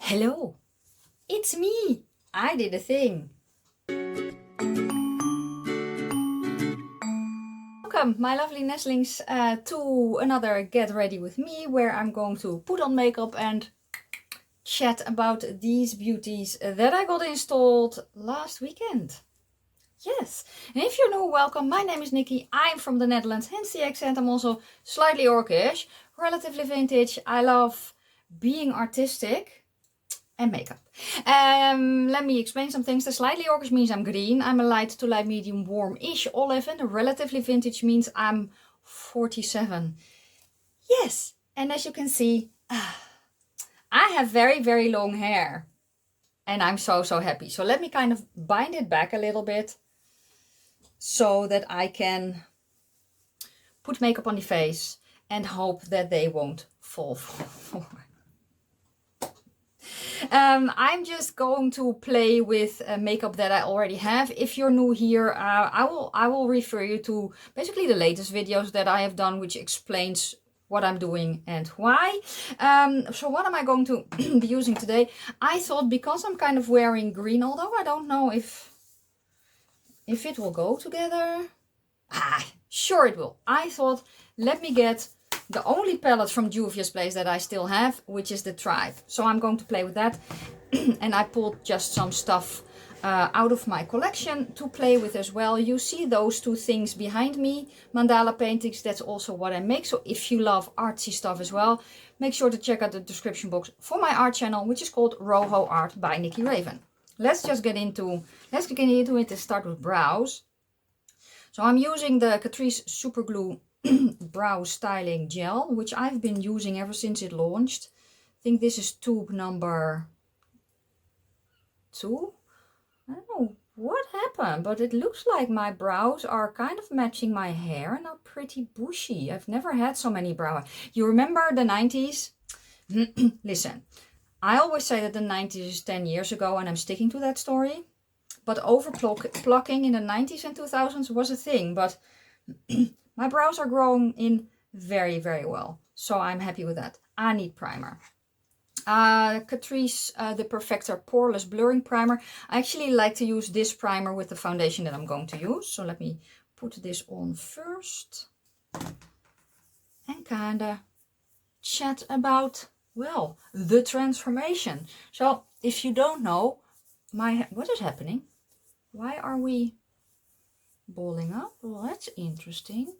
Hello, it's me. I did a thing. Welcome, my lovely nestlings, to another Get Ready With Me, where I'm going to put on makeup and chat about these beauties that I got installed last weekend. Yes, and if you're new, welcome. My name is Nikki. I'm from the Netherlands, hence the accent. I'm also slightly orcish, relatively vintage. I love being artistic and makeup. Let me explain some things. The slightly orcish means I'm green. I'm a light to light medium warm-ish olive, and the relatively vintage means I'm 47. Yes, and as you can see, I have very, very long hair. And I'm so happy. So let me kind of bind it back a little bit so that I can put makeup on the face and hope that they won't fall forward. I'm just going to play with makeup that I already have. If you're new here, I will refer you to basically the latest videos that I have done, which explains what I'm doing and why. So what am I going to be using today? I thought, because I'm kind of wearing green, although I don't know if it will go together. Sure it will. I thought, let me get the only palette from Juvia's place that I still have, which is the Tribe. So I'm going to play with that. And I pulled just some stuff out of my collection to play with as well. You see those two things behind me, mandala paintings. That's also what I make. So if you love artsy stuff as well, make sure to check out the description box for my art channel, which is called Roho Art by NIKKIRAVEN. Let's get into it and start with brows. So I'm using the Catrice Super Glue Brow Styling Gel, which I've been using ever since it launched. I think this is tube number 2. I don't know what happened, but it looks like my brows are kind of matching my hair and are pretty bushy. I've never had so many brows. You remember the 90s? Listen, I always say that the 90s is 10 years ago, and I'm sticking to that story. But overplucking in the 90s and 2000s was a thing. But my brows are growing in very, very well. So I'm happy with that. I need primer. Catrice the Perfector Poreless Blurring Primer. I actually like to use this primer with the foundation that I'm going to use. So let me put this on first. And kinda chat about, well, the transformation. So if you don't know, what is happening? Why are we balling up? Well, that's interesting.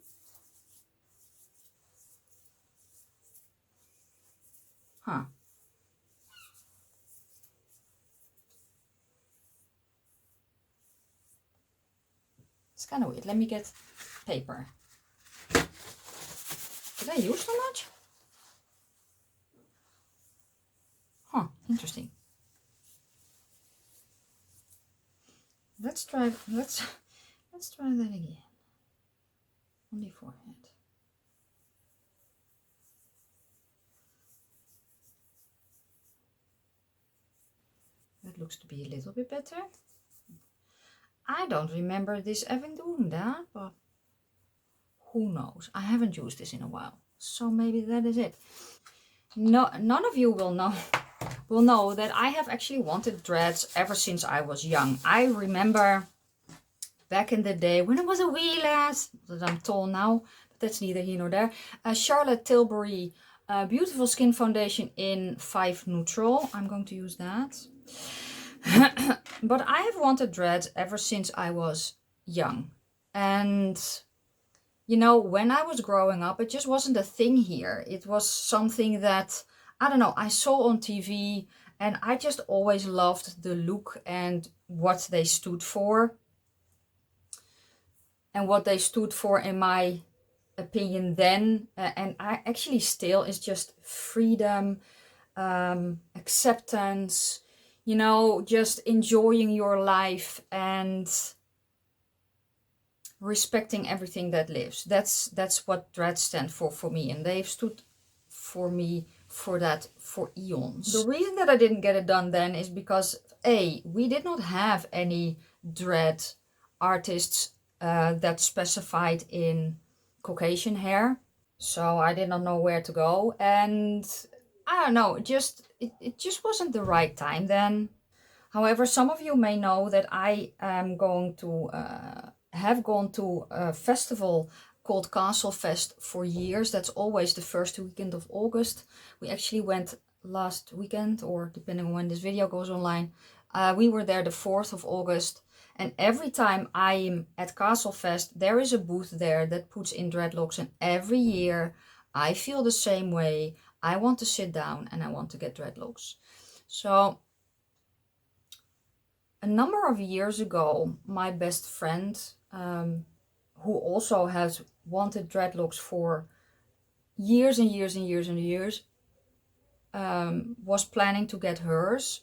Huh. It's kind of weird. Let me get paper. Did I use so much? Huh, interesting. Let's try that again. On the forehead. That looks to be a little bit better. I don't remember this even doing that, but who knows? I haven't used this in a while, so maybe that is it. No, none of you will know that I have actually wanted dreads ever since I was young. I remember back in the day when I was a wee lass, that I'm tall now, but that's neither here nor there. Charlotte Tilbury Beautiful Skin Foundation in 5 Neutral. I'm going to use that. But I have wanted dreads ever since I was young. And, you know, when I was growing up, it just wasn't a thing here. It was something that, I don't know, I saw on TV, and I just always loved the look and what they stood for. And what they stood for, in my opinion then, and I actually still, is just freedom, acceptance, you know, just enjoying your life and respecting everything that lives. That's what dreads stand for me, and they've stood for me for that for eons. The reason that I didn't get it done then is because we did not have any dread artists that specified in Caucasian hair, so I did not know where to go. And I don't know, it just wasn't the right time then. However, some of you may know that I am going to have gone to a festival called Castle Fest for years. That's always the first weekend of August. We actually went last weekend, or depending on when this video goes online. We were there the 4th of August. And every time I'm at Castle Fest, there is a booth there that puts in dreadlocks. And every year I feel the same way. I want to sit down and I want to get dreadlocks. So a number of years ago, my best friend, who also has wanted dreadlocks for years and years and years and years, was planning to get hers.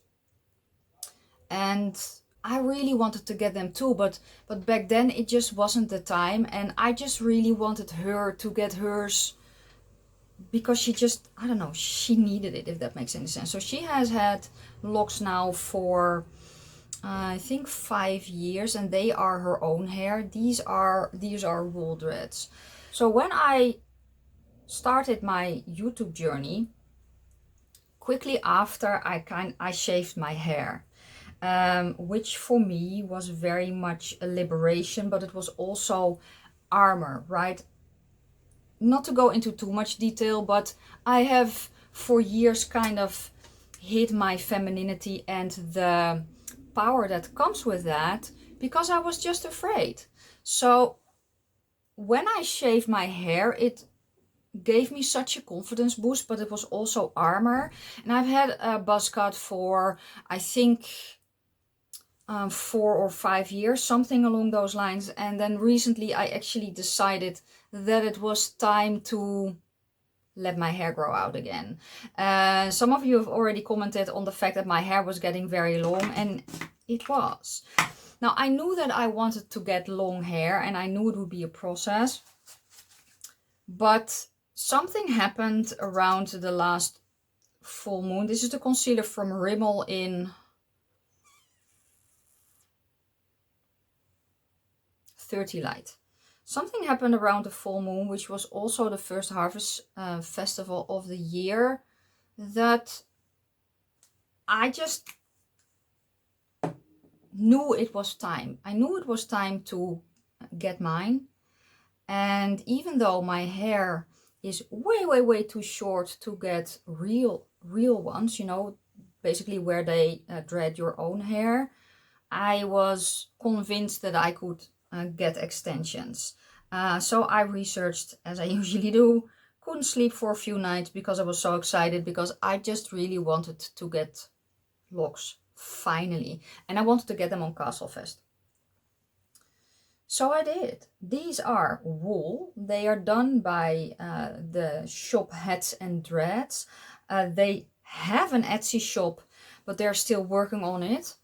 And I really wanted to get them too, but back then it just wasn't the time. And I just really wanted her to get hers because she just, I don't know, she needed it, if that makes any sense. So she has had locks now for I think 5 years, and they are her own hair. These are wool dreads. So when I started my YouTube journey, quickly after I shaved my hair, which for me was very much a liberation, but it was also armor, right? Not to go into too much detail, but I have for years kind of hid my femininity and the power that comes with that because I was just afraid. So when I shaved my hair, it gave me such a confidence boost, but it was also armor. And I've had a buzz cut for, I think, 4 or 5 years, something along those lines. And then recently I actually decided that it was time to let my hair grow out again. Some of you have already commented on the fact that my hair was getting very long, and it was. Now, I knew that I wanted to get long hair, and I knew it would be a process. But something happened around the last full moon. This is the concealer from Rimmel in 30 Light. Something happened around the full moon, which was also the first harvest festival of the year, that I just knew it was time. I knew it was time to get mine. And even though my hair is way too short to get real ones, you know, basically where they dread your own hair, I was convinced that I could get extensions. So I researched, as I usually do. Couldn't sleep for a few nights because I was so excited, because I just really wanted to get locks finally, and I wanted to get them on Castle Fest. So I did. These are wool. They are done by the shop Hats and Dreads. They have an Etsy shop, but they're still working on it.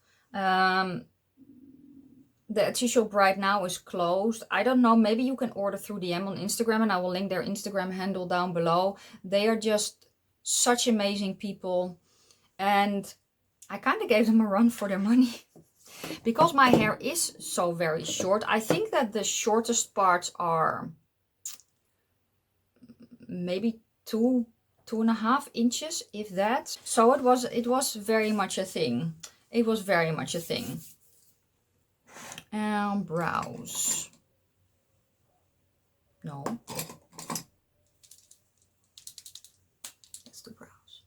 The Etsy shop right now is closed. I don't know, maybe you can order through DM on Instagram, and I will link their Instagram handle down below. They are just such amazing people, and I kind of gave them a run for their money. Because my hair is so very short, I think that the shortest parts are maybe 2.5 inches, if that. So it was very much a thing. It was very much a thing. And brows. No. That's the brows.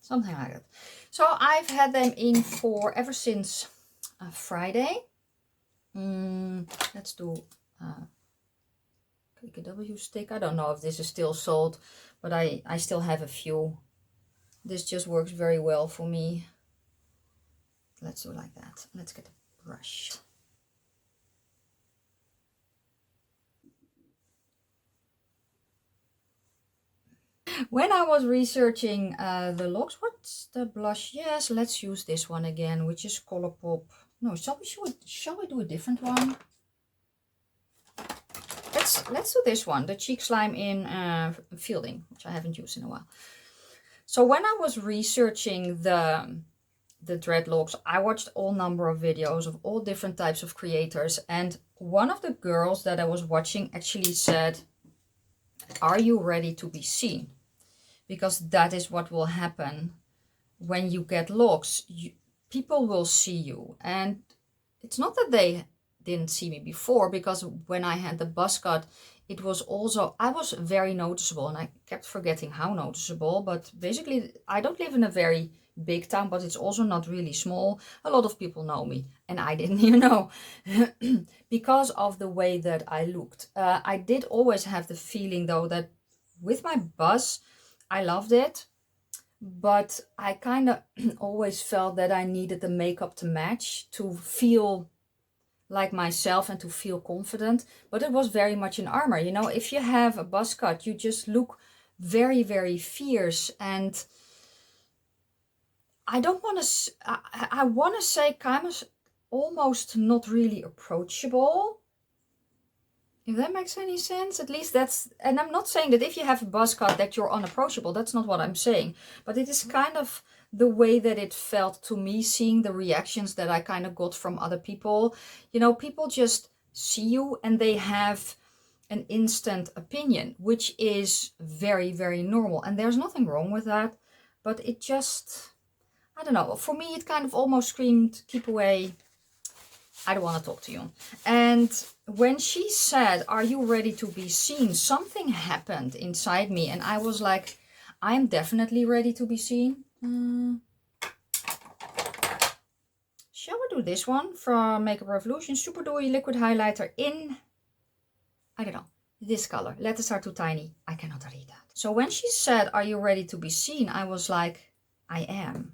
Something like that. So I've had them in for ever since Friday. Let's do KKW stick. I don't know if this is still sold, but I still have a few. This just works very well for me. Let's do like that. Let's get a brush. When I was researching the locks, what's the blush? Yes, let's use this one again, which is Colourpop. No, shall we do a different one? Let's do this one, the Cheek Slime in Fielding, which I haven't used in a while. So when I was researching the dreadlocks, I watched all number of videos of all different types of creators, and one of the girls that I was watching actually said, are you ready to be seen? Because that is what will happen when you get locks. People will see you. And it's not that they didn't see me before, because when I had the buzz cut, it was also, I was very noticeable, and I kept forgetting how noticeable. But basically, I don't live in a very big town, but it's also not really small. A lot of people know me, and I didn't even know because of the way that I looked. I did always have the feeling, though, that with my buzz, I loved it, but I kind of always felt that I needed the makeup to match, to feel like myself and to feel confident. But it was very much an armor. You know, if you have a buzz cut, you just look very, very fierce. And I don't want to, I want to say kind of almost not really approachable. If that makes any sense. At least that's, and I'm not saying that if you have a buzz cut that you're unapproachable. That's not what I'm saying. But it is kind of the way that it felt to me, seeing the reactions that I kind of got from other people. You know, people just see you and they have an instant opinion, which is very, very normal. And there's nothing wrong with that. But it just, I don't know. For me, it kind of almost screamed, keep away. I don't want to talk to you. And when she said, are you ready to be seen? Something happened inside me. And I was like, I'm definitely ready to be seen. Shall we do this one from Makeup Revolution? Super Dewy Liquid Highlighter in, I don't know, this color. Letters are too tiny. I cannot read that. So when she said, are you ready to be seen? I was like, I am.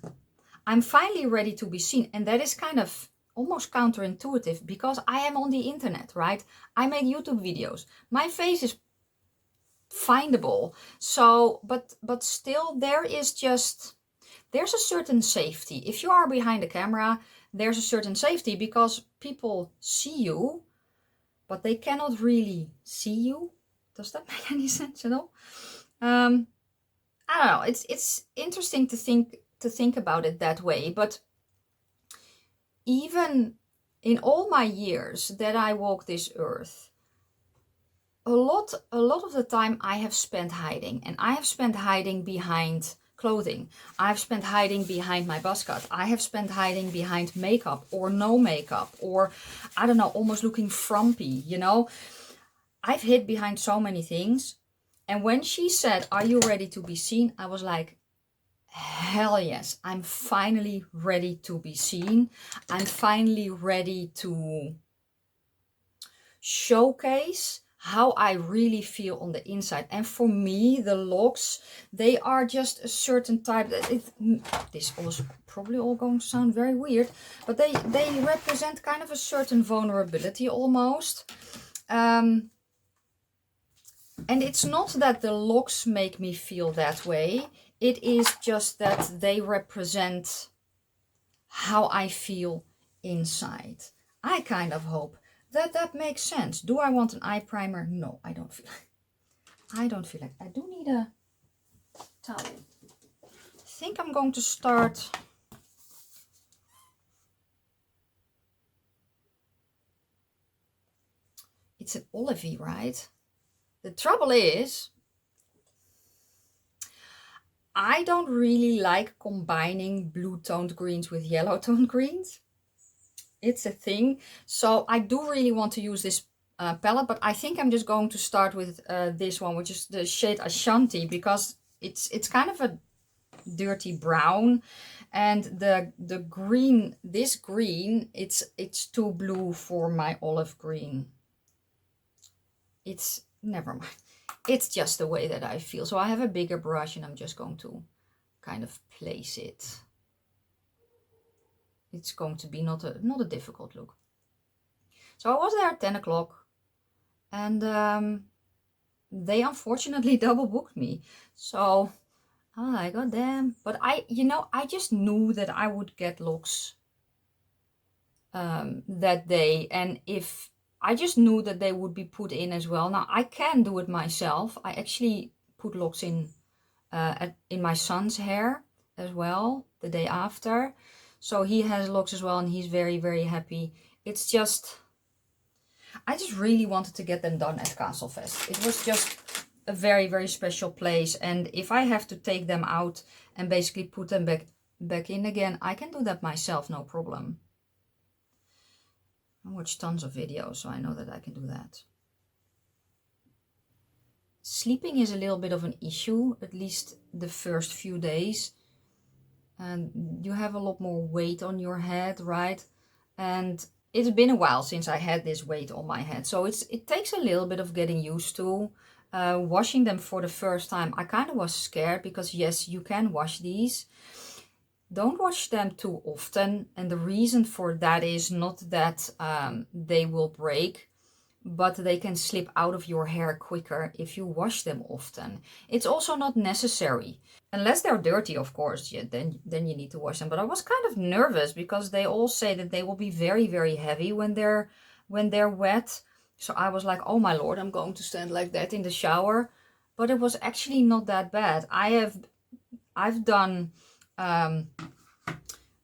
I'm finally ready to be seen. And that is kind of almost counterintuitive, because I am on the internet, right? I make YouTube videos. My face is findable. So, but still there is just, there's a certain safety. If you are behind the camera, there's a certain safety, because people see you, but they cannot really see you. Does that make any sense at all? I don't know. It's interesting to think about it that way, but even in all my years that I walk this earth, a lot of the time I have spent hiding, and I have spent hiding behind clothing. I've spent hiding behind my buzz cut. I have spent hiding behind makeup or no makeup, or I don't know, almost looking frumpy, you know. I've hid behind so many things. And when she said, are you ready to be seen? I was like, hell yes, I'm finally ready to be seen. I'm finally ready to showcase how I really feel on the inside. And for me, the locks, they are just a certain type. This was probably all going to sound very weird, but they represent kind of a certain vulnerability almost. And it's not that the locks make me feel that way. It is just that they represent how I feel inside. I kind of hope that makes sense. Do I want an eye primer? No, I don't feel like. I don't feel like. I do need a towel. I think I'm going to start. It's an olivey, right? The trouble is, I don't really like combining blue toned greens with yellow toned greens. It's a thing. So I do really want to use this palette, but I think I'm just going to start with this one, which is the shade Ashanti, because it's kind of a dirty brown, and the green, this green, it's too blue for my olive green. It's, never mind. It's just the way that I feel. So I have a bigger brush, and I'm just going to kind of place it. It's going to be not a difficult look. So I was there at 10 o'clock, and they unfortunately double booked me. So I got them. But I just knew that I would get looks that day, and if I just knew that they would be put in as well. Now I can do it myself. I actually put locks in my son's hair as well the day after. So he has locks as well, and he's very, very happy. It's just, I just really wanted to get them done at Castlefest. It was just a very, very special place. And if I have to take them out and basically put them back in again, I can do that myself, no problem. I watch tons of videos, so I know that I can do that. Sleeping is a little bit of an issue, at least the first few days. And you have a lot more weight on your head, right? And it's been a while since I had this weight on my head, so it takes a little bit of getting used to. Washing them for the first time, I kind of was scared because yes, you can wash these. Don't wash them too often, and the reason for that is not that they will break, but they can slip out of your hair quicker if you wash them often. It's also not necessary. Unless they're dirty, of course, yeah, then you need to wash them. But I was kind of nervous because they all say that they will be very, very heavy when they're wet. So I was like, oh my lord, I'm going to stand like that in the shower. But it was actually not that bad. I've done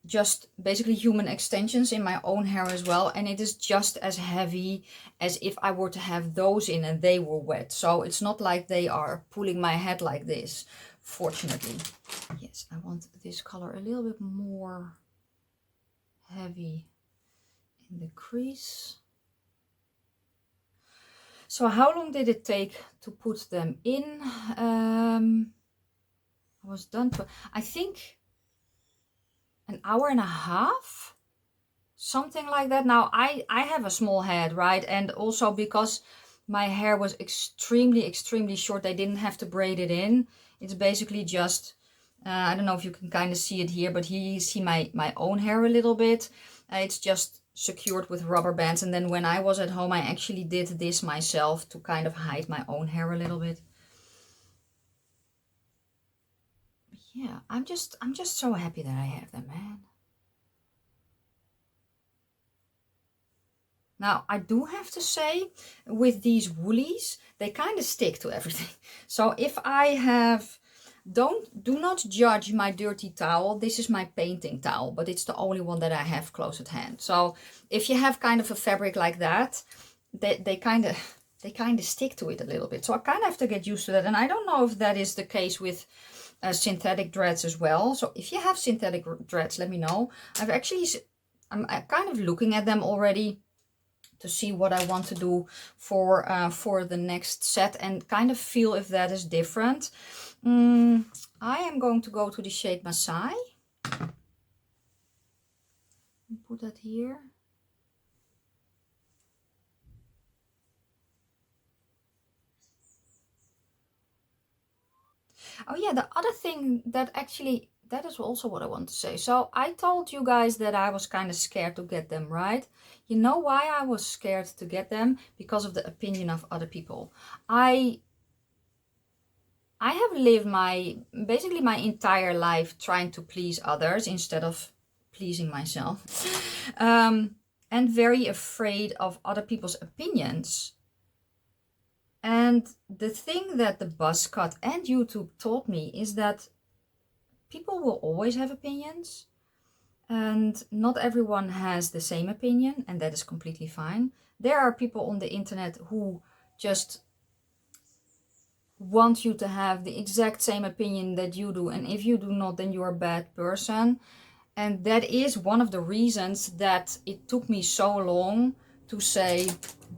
just basically human extensions in my own hair as well, and it is just as heavy as if I were to have those in and they were wet. So it's not like they are pulling my head like this, fortunately. Yes, I want this color a little bit more heavy in the crease. So how long did it take to put them in? I was done for, I think, an hour and a half, something like that. Now I have a small head, right? And also because my hair was extremely short, they didn't have to braid it in. It's basically just I don't know if you can kind of see it here, but here you see my own hair a little bit. It's just secured with rubber bands, and then when I was at home I actually did this myself to kind of hide my own hair a little bit. Yeah, I'm just so happy that I have them, man. Now, I do have to say, with these woolies, they kind of stick to everything. So if I have, do not judge my dirty towel. This is my painting towel, but it's the only one that I have close at hand. So if you have kind of a fabric like that, they kind of stick to it a little bit. So I kind of have to get used to that. And I don't know if that is the case with synthetic dreads as well. So if you have synthetic dreads, let me know. I'm kind of looking at them already to see what I want to do for the next set and kind of feel if that is different. I am going to go to the shade Masai. Put that here. Oh yeah, the other thing that actually, that is also what I want to say. So I told you guys that I was kind of scared to get them, right? You know why I was scared to get them? Because of the opinion of other people. I have lived basically my entire life trying to please others instead of pleasing myself. And very afraid of other people's opinions. And the thing that the buzz cut and YouTube taught me is that people will always have opinions, and not everyone has the same opinion, and that is completely fine. There are people on the internet who just want you to have the exact same opinion that you do, and if you do not, then you're a bad person. And that is one of the reasons that it took me so long to say,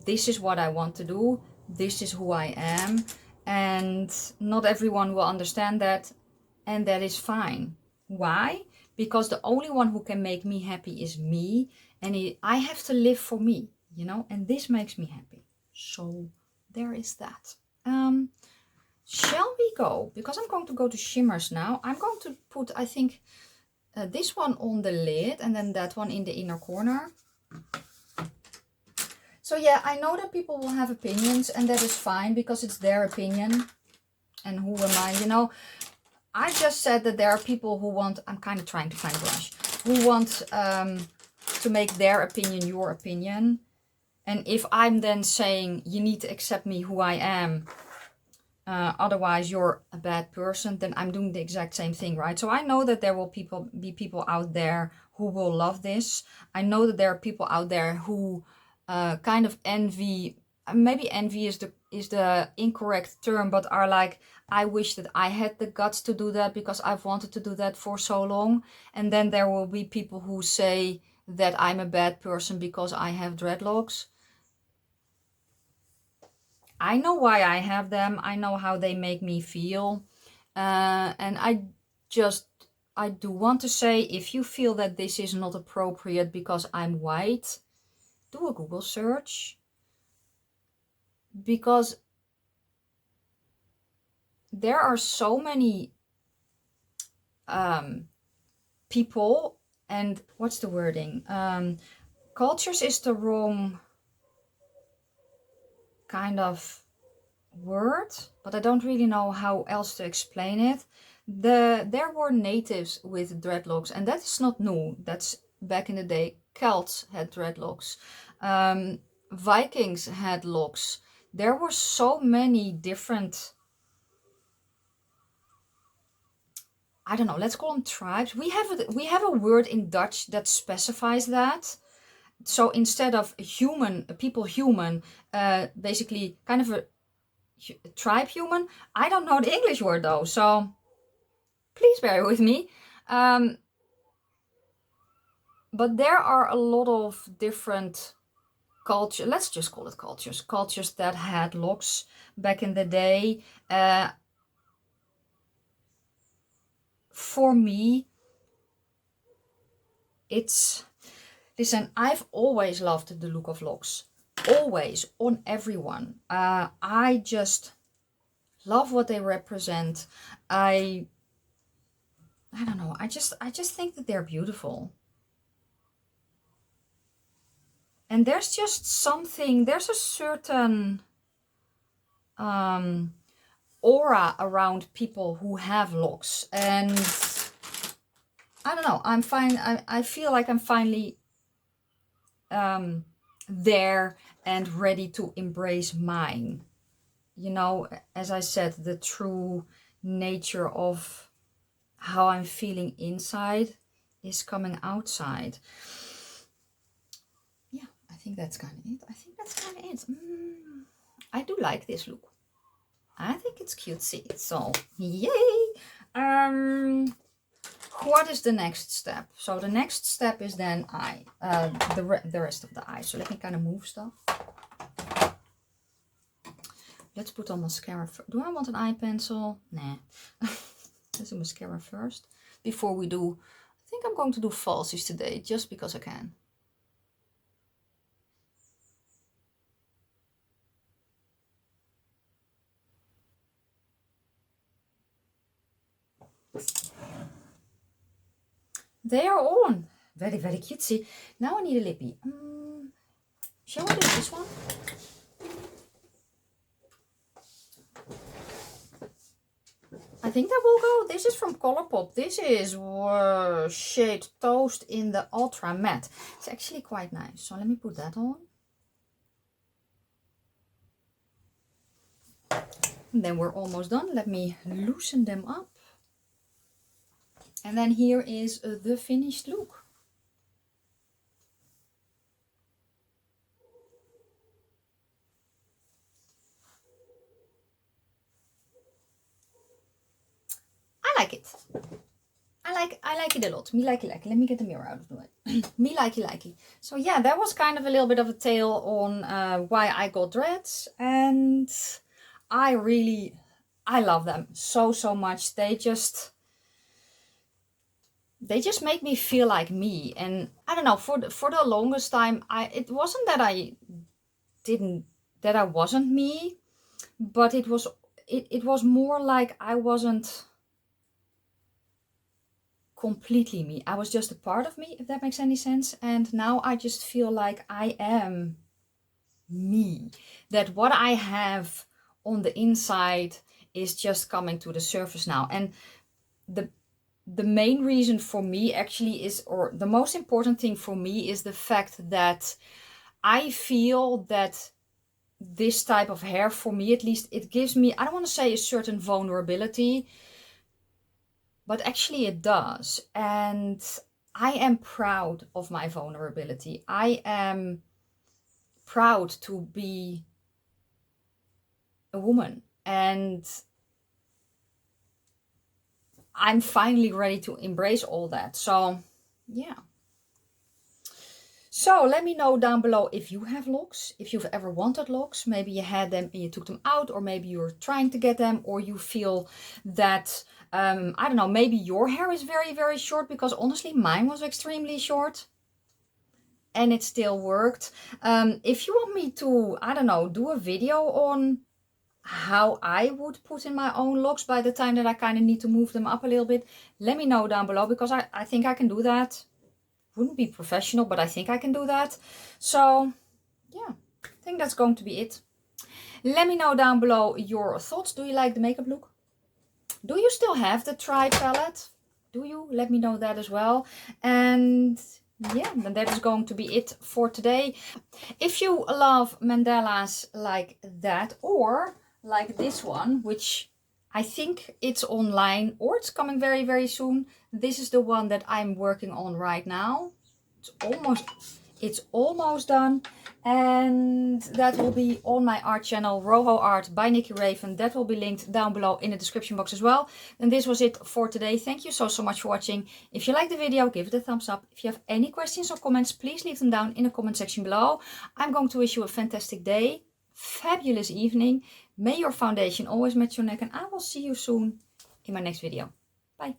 this is what I want to do. This is who I am, and not everyone will understand that, and that is fine. Why? Because the only one who can make me happy is me, and I have to live for me, you know, and this makes me happy. So there is that. Shall we go? Because I'm going to go to shimmers now. I'm going to put, I think, this one on the lid and then that one in the inner corner. So yeah, I know that people will have opinions, and that is fine because it's their opinion. And who am I? You know, I just said that there are people who want, I'm kind of trying to find a brush, who want to make their opinion your opinion. And if I'm then saying, you need to accept me who I am, otherwise you're a bad person, then I'm doing the exact same thing, right? So I know that there will be people out there who will love this. I know that there are people out there who kind of envy maybe envy is the incorrect term, but are like, I wish that I had the guts to do that because I've wanted to do that for so long. And then there will be people who say that I'm a bad person because I have dreadlocks. I know why I have them. I know how they make me feel. And I do want to say, if you feel that this is not appropriate because I'm white, do a Google search. Because there are so many people, and what's the wording? Cultures is the wrong kind of word, but I don't really know how else to explain it. There were natives with dreadlocks, and that is not new. That's back in the day. Celts had dreadlocks. Vikings had locks. There were so many different, I don't know, let's call them tribes. We have a word in Dutch that specifies that. So instead of human, basically kind of a tribe human. I don't know the English word though, so please bear with me. But there are a lot of different cultures, let's just call it cultures that had locks back in the day. For me, listen, I've always loved the look of locks. Always, on everyone. I just love what they represent. I don't know, I just think that they're beautiful. And there's just something, there's a certain aura around people who have locks. And I don't know, I'm fine. I feel like I'm finally there and ready to embrace mine. You know, as I said, the true nature of how I'm feeling inside is coming outside. Yeah, I think that's kind of it. I do like this look. I think it's cutesy. So, yay! What is the next step? So the next step is then the rest of the eye. So let me kind of move stuff. Let's put on mascara. Do I want an eye pencil? Nah. Let's do mascara first. Before we do, I think I'm going to do falsies today, just because I can. They are on. Very, very cutesy. Now I need a lippy. Shall I do this one? I think that will go. This is from Colourpop. This is shade Toast in the Ultra Matte. It's actually quite nice. So let me put that on. And then we're almost done. Let me loosen them up. And then here is the finished look. I like it. I like it a lot. Me likey. Let me get the mirror out of the way. Me likey. So yeah, that was kind of a little bit of a tale on why I got dreads. And I love them so much. They just make me feel like me. And I don't know, for the longest time, it wasn't that I wasn't me, but it was more like I wasn't completely me. I was just a part of me, if that makes any sense. And now I just feel like I am me. That what I have on the inside is just coming to the surface now. And the main reason for me actually is, or the most important thing for me is the fact that I feel that this type of hair, for me at least, it gives me, I don't want to say a certain vulnerability, but actually it does. And I am proud of my vulnerability. I am proud to be a woman, and I'm finally ready to embrace all that. So yeah. So let me know down below if you have locks, if you've ever wanted locks. Maybe you had them and you took them out, or maybe you're trying to get them, or you feel that, I don't know, maybe your hair is very, very short, because honestly, mine was extremely short and it still worked. If you want me to, I don't know, do a video on how I would put in my own locks by the time that I kind of need to move them up a little bit, let me know down below, because I think I can do that. Wouldn't be professional, but I think I can do that. So yeah, I think that's going to be it. Let me know down below your thoughts. Do you like the makeup look? Do you still have the tri palette? Do you? Let me know that as well. And yeah, then that is going to be it for today. If you love mandalas like that, or like this one, which I think it's online or it's coming very, very soon. This is the one that I'm working on right now. It's almost done. And that will be on my art channel, Roho Art by NIKKIRAVEN. That will be linked down below in the description box as well. And this was it for today. Thank you so much for watching. If you liked the video, give it a thumbs up. If you have any questions or comments, please leave them down in the comment section below. I'm going to wish you a fantastic day, fabulous evening. May your foundation always match your neck, and I will see you soon in my next video. Bye.